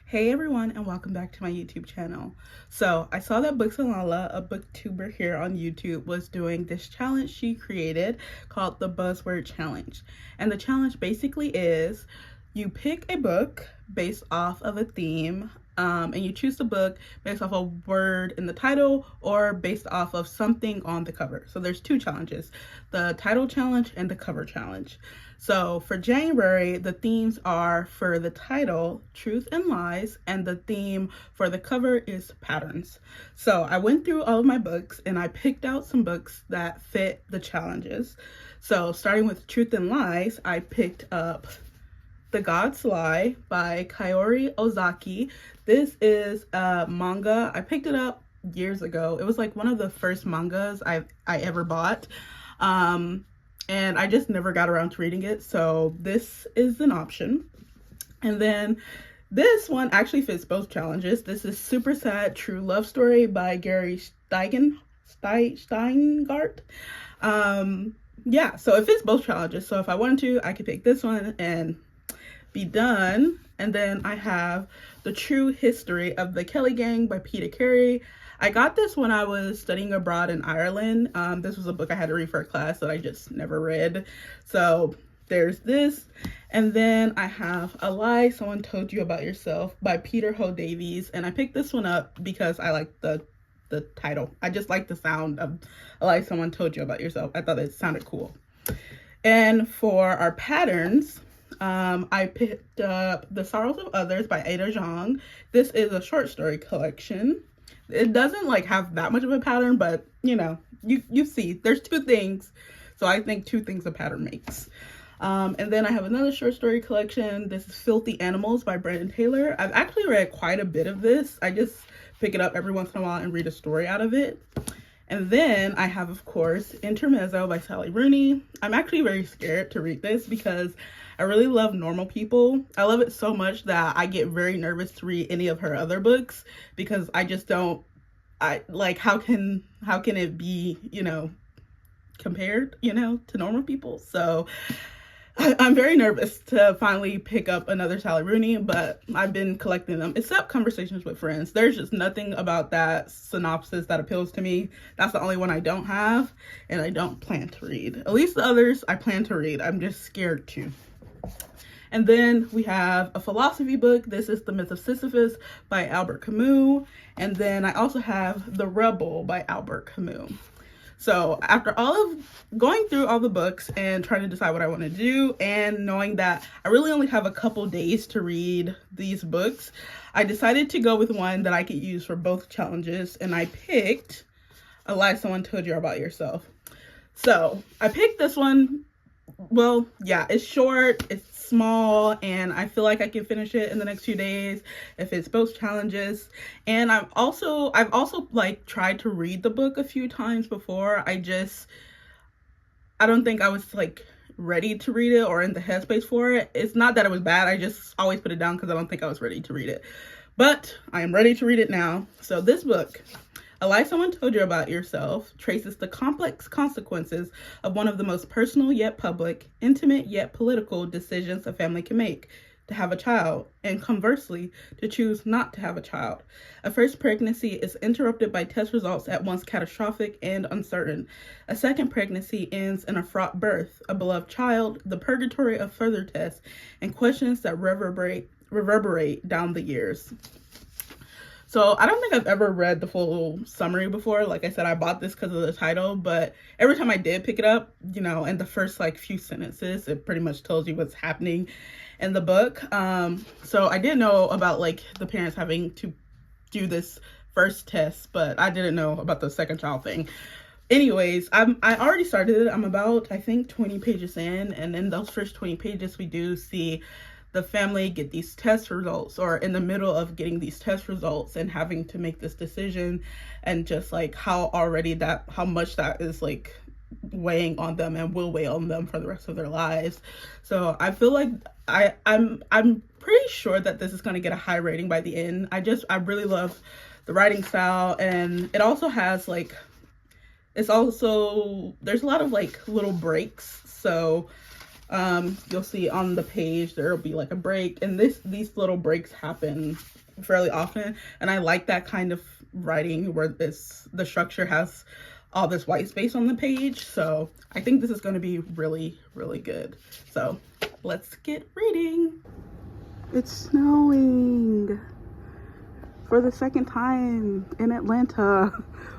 Hey everyone, and welcome back to my YouTube channel. So I saw that Books and Lala, a booktuber here on YouTube, was doing this challenge she created called the Buzzword Challenge. And the challenge basically is you pick a book based off of a theme, and you choose the book based off a word in the title or based off of something on the cover. So there's two challenges, the title challenge and the cover challenge. So for January, the themes are for the title, Truth and Lies, and the theme for the cover is Patterns. So I went through all of my books and I picked out some books that fit the challenges. So starting with Truth and Lies, I picked up The God's Lie by Kaori Ozaki. This is a manga. I picked it up years ago. It was like one of the first mangas I ever bought. And I just never got around to reading it, so this is an option. And then this one actually fits both challenges. This is Super Sad True Love Story by Gary Steingart. Yeah, so it fits both challenges. So if I wanted to, I could pick this one and be done. And then I have The True History of the Kelly Gang by Peter Carey. I got this when I was studying abroad in Ireland. This was a book I had to read for a class that I just never read. So there's this. And then I have A Lie Someone Told You About Yourself by Peter Ho Davies. And I picked this one up because I like the title. I just like the sound of A Lie Someone Told You About Yourself. I thought it sounded cool. And for our patterns, I picked up The Sorrows of Others by Ada Zhang. This is a short story collection. It doesn't like have that much of a pattern, but you know, you see there's two things. So I think two things a pattern makes. And then I have another short story collection. This is Filthy Animals by Brandon Taylor. I've actually read quite a bit of this. I just pick it up every once in a while and read a story out of it. And then I have, of course, Intermezzo by Sally Rooney. I'm actually very scared to read this because I really love Normal People. I love it so much that I get very nervous to read any of her other books because I just don't, how can it be, compared, to Normal People? So I'm very nervous to finally pick up another Sally Rooney, but I've been collecting them, except Conversations with Friends. There's just nothing about that synopsis that appeals to me. That's the only one I don't have, and I don't plan to read. At least the others I plan to read. I'm just scared to. And then we have a philosophy book. This is The Myth of Sisyphus by Albert Camus. And then I also have The Rebel by Albert Camus. So after all of going through all the books and trying to decide what I want to do and knowing that I really only have a couple days to read these books, I decided to go with one that I could use for both challenges, and I picked A Lie Someone Told You About Yourself. So I picked this one. Well, yeah, it's short, it's small, and I feel like I can finish it in the next few days if it's both challenges. And I've also like tried to read the book a few times before. I don't think I was like ready to read it or in the headspace for it. It's not that it was bad, I just always put it down because I don't think I was ready to read it. But I am ready to read it now. So this book, A Lie Someone Told You About Yourself, traces the complex consequences of one of the most personal yet public, intimate yet political decisions a family can make: to have a child, and conversely, to choose not to have a child. A first pregnancy is interrupted by test results at once catastrophic and uncertain. A second pregnancy ends in a fraught birth, a beloved child, the purgatory of further tests, and questions that reverberate down the years. So I don't think I've ever read the full summary before. Like I said, I bought this because of the title, but every time I did pick it up, in the first few sentences, it pretty much tells you what's happening in the book. So I didn't know about the parents having to do this first test, but I didn't know about the second child thing. Anyways, I already started it. I'm about, I think, 20 pages in, and in those first 20 pages, we do see the family get these test results, or in the middle of getting these test results and having to make this decision, and just how much that is weighing on them and will weigh on them for the rest of their lives. So I feel like I'm pretty sure that this is going to get a high rating by the end. I really love the writing style, and it also has there's a lot of little breaks, so You'll see on the page there'll be like a break, and these little breaks happen fairly often, and I like that kind of writing where the structure has all this white space on the page. So I think this is going to be really, really good. So let's get reading. It's snowing for the second time in Atlanta,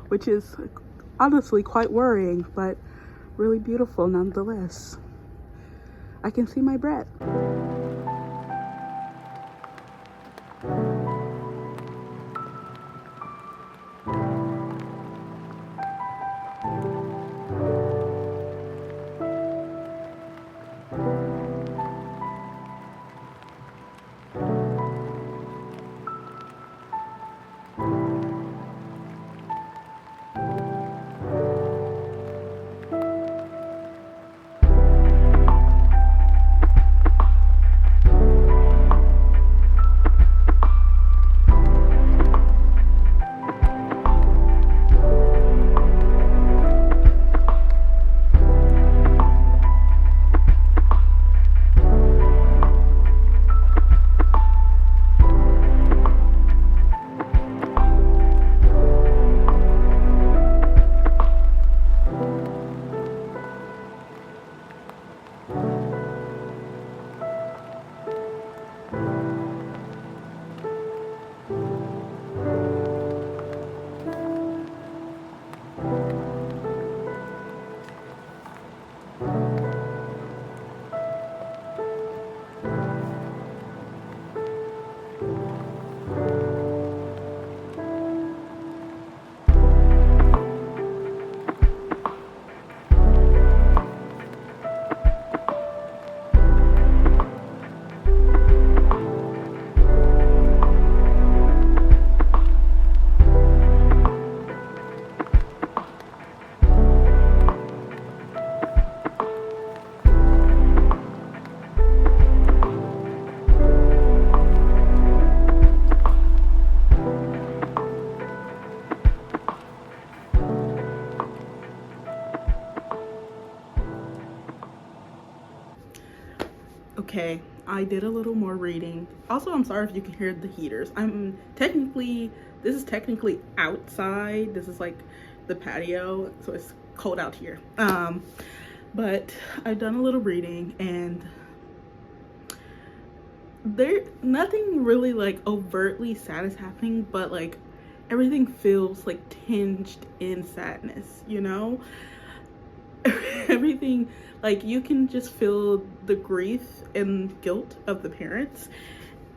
which is honestly quite worrying, but really beautiful nonetheless. I can see my breath. Okay, I did a little more reading. Also, I'm sorry if you can hear the heaters. This is technically outside. This is like the patio, so it's cold out here. But I've done a little reading, and nothing really like overtly sad is happening, but like everything feels like tinged in sadness, you know? Everything, like, you can just feel the grief and guilt of the parents,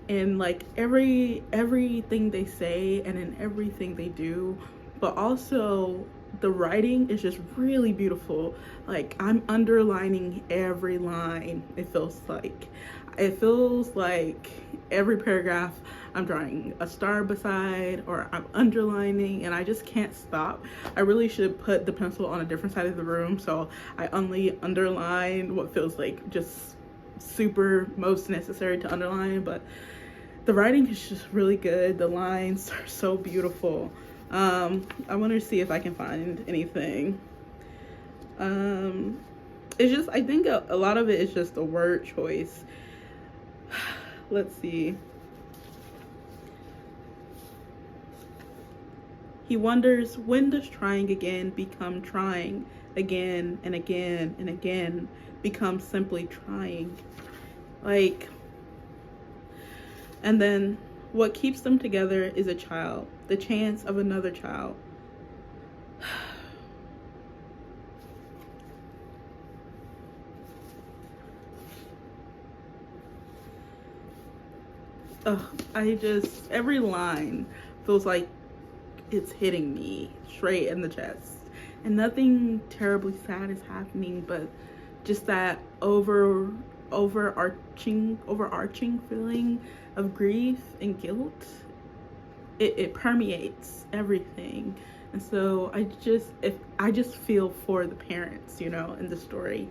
and like everything they say and in everything they do, but also the writing is just really beautiful. Like, I'm underlining every line. It feels like every paragraph I'm drawing a star beside, or I'm underlining, and I just can't stop. I really should put the pencil on a different side of the room, so I only underline what feels like just super most necessary to underline. But the writing is just really good. The lines are so beautiful. I want to see if I can find anything. It's just, I think a lot of it is just a word choice. Let's see. He wonders, when does trying again become trying again and again and again, become simply trying? Like, and then what keeps them together is a child, the chance of another child. Every line feels like it's hitting me straight in the chest, and nothing terribly sad is happening, but just that overarching feeling of grief and guilt. It permeates everything, and so I just feel for the parents, you know, in the story.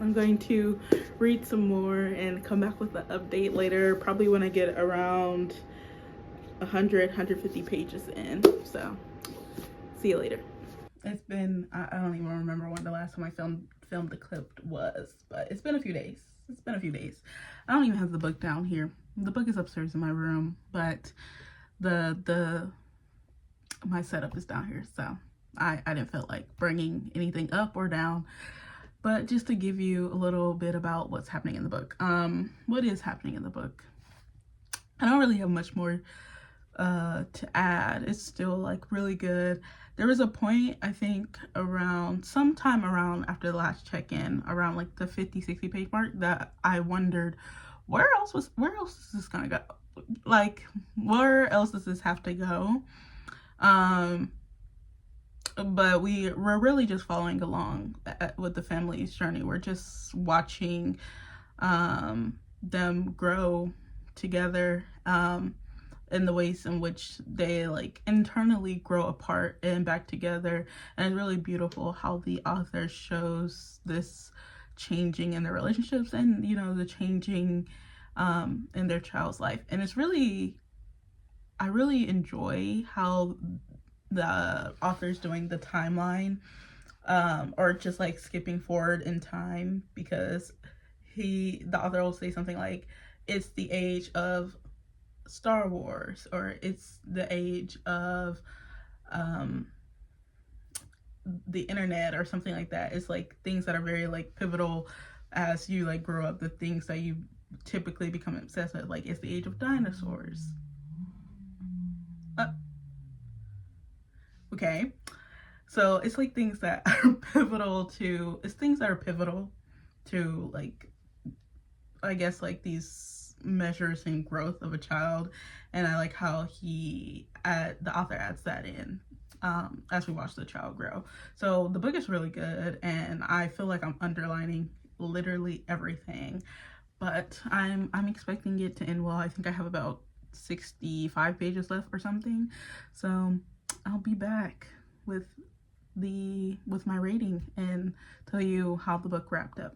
I'm going to read some more and come back with an update later, probably when I get around 150 pages in. So see you later. It's been, I don't even remember when the last time I filmed the clip was, but it's been a few days. I don't even have the book down here. The book is upstairs in my room, but my setup is down here, so I didn't feel like bringing anything up or down. But just to give you a little bit about what's happening in the book. What is happening in the book? I don't really have much more to add. It's still like really good. There was a point, I think sometime around after the last check-in, around like the 50-60 page mark, that I wondered where else is this gonna go? Like, where else does this have to go? But we're really just following along with the family's journey. We're just watching them grow together, in the ways in which they like internally grow apart and back together. And it's really beautiful how the author shows this changing in their relationships, and the changing in their child's life. And I really enjoy how the author's doing the timeline, or just like skipping forward in time, because the author will say something like, it's the age of Star Wars, or it's the age of the internet, or something like that. It's like things that are very like pivotal as you like grow up, the things that you typically become obsessed with. Like, it's the age of dinosaurs. Okay, so it's like things that are pivotal to like, I guess, like these measures in growth of a child. And I like how the author adds that in as we watch the child grow. So the book is really good, and I feel like I'm underlining literally everything, but I'm expecting it to end well. I think I have about 65 pages left or something, so I'll be back with my rating and tell you how the book wrapped up.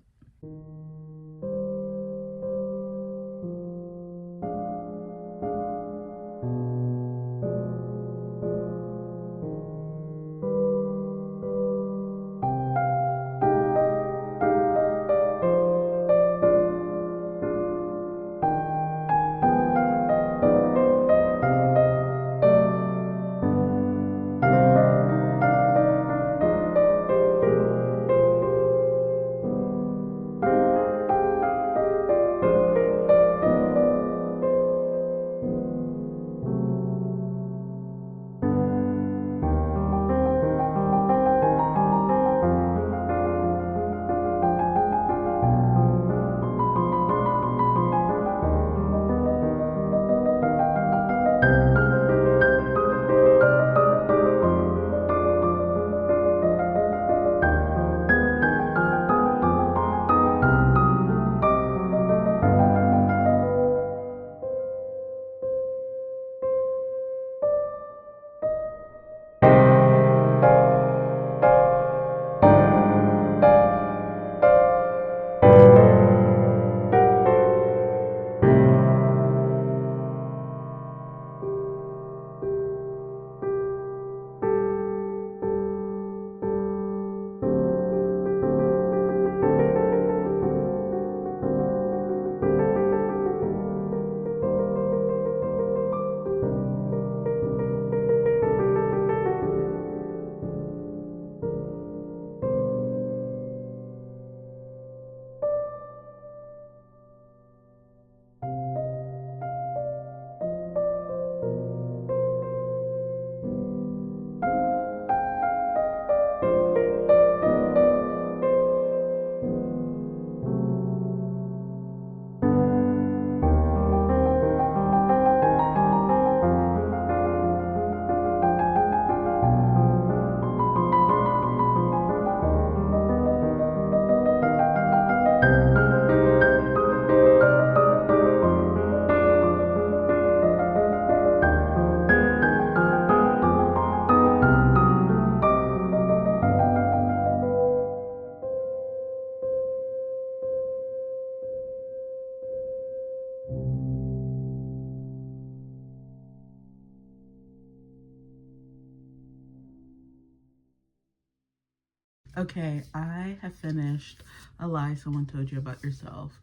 Okay, I have finished A Lie Someone Told You About Yourself,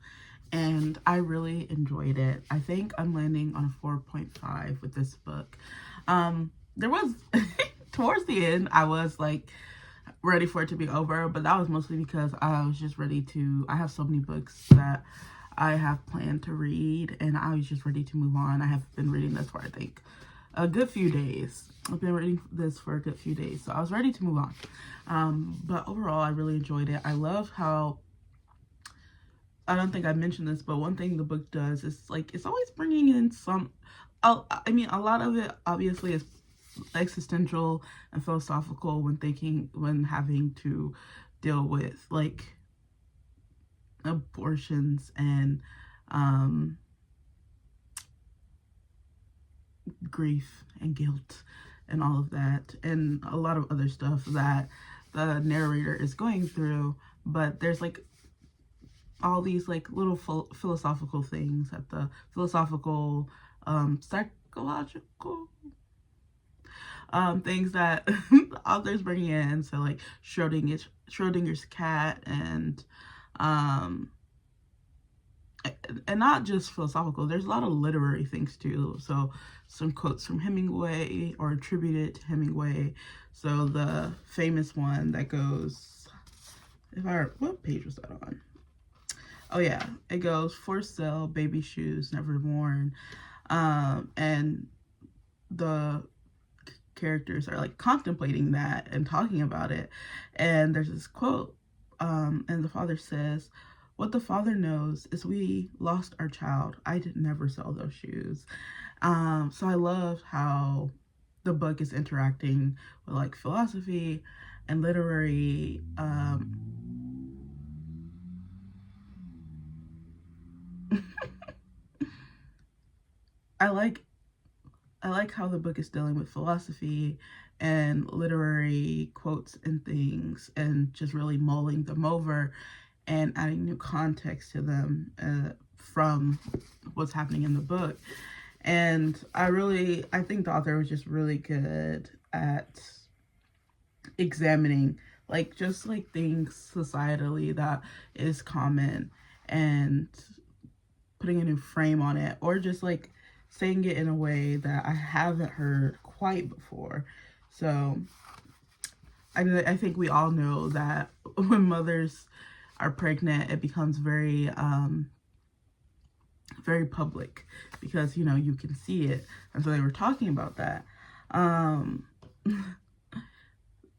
and I really enjoyed it. I think I'm landing on a 4.5 with this book. There was, towards the end, I was like ready for it to be over, but that was mostly because I was just ready to, I have so many books that I have planned to read, and I was just ready to move on. I have been reading this for, I think, a good few days. I've been reading this for a good few days, so I was ready to move on. But overall, I really enjoyed it. I love how, I don't think I mentioned this, but one thing the book does is, like, it's always bringing in some, I mean, a lot of it obviously is existential and philosophical when having to deal with, like, abortions and grief and guilt and all of that, and a lot of other stuff that the narrator is going through. But there's like all these like little philosophical things at the philosophical, psychological things that authors bring in. So like Schrodinger's cat, and not just philosophical, there's a lot of literary things too. So some quotes from Hemingway, or attributed to Hemingway. So the famous one that goes, what page was that on? Oh yeah, it goes, "For sale, baby shoes never worn." And the characters are like contemplating that and talking about it. And there's this quote, and the father says, "What the father knows is we lost our child. I did never sell those shoes." So I love how the book is interacting with like philosophy and literary, I like how the book is dealing with philosophy and literary quotes and things, and just really mulling them over and adding new context to them from what's happening in the book. And I think the author was just really good at examining like just like things societally that is common, and putting a new frame on it, or just like saying it in a way that I haven't heard quite before. So I think we all know that when mothers are pregnant, it becomes very very public, because you know you can see it. And so they were talking about that, and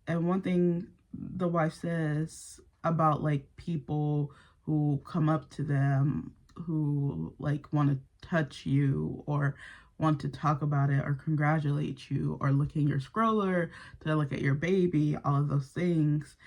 one thing the wife says about like people who come up to them, who like want to touch you or want to talk about it or congratulate you, or look in your scroller to look at your baby, all of those things.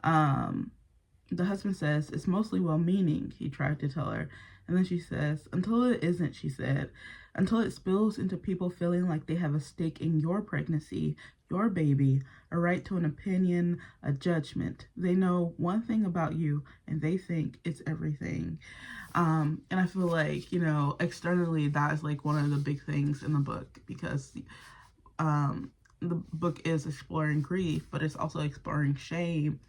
The husband says, "It's mostly well-meaning," he tried to tell her. And then she says, "Until it isn't," she said. "Until it spills into people feeling like they have a stake in your pregnancy, your baby, a right to an opinion, a judgment. They know one thing about you, and they think it's everything." And I feel like, you know, externally, that is like one of the big things in the book, because the book is exploring grief, but it's also exploring shame.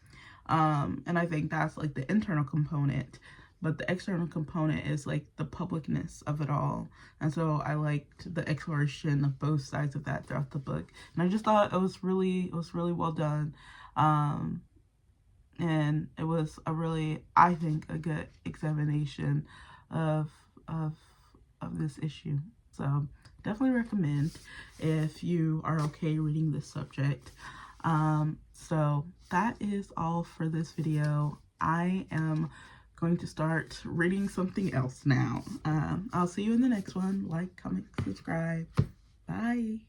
And I think that's like the internal component, but the external component is like the publicness of it all. And so I liked the exploration of both sides of that throughout the book, and I just thought it was really well done. And it was a really, I think, a good examination of this issue. So definitely recommend if you are okay reading this subject. So that is all for this video. I am going to start reading something else now. I'll see you in the next one. Like, comment, subscribe. Bye.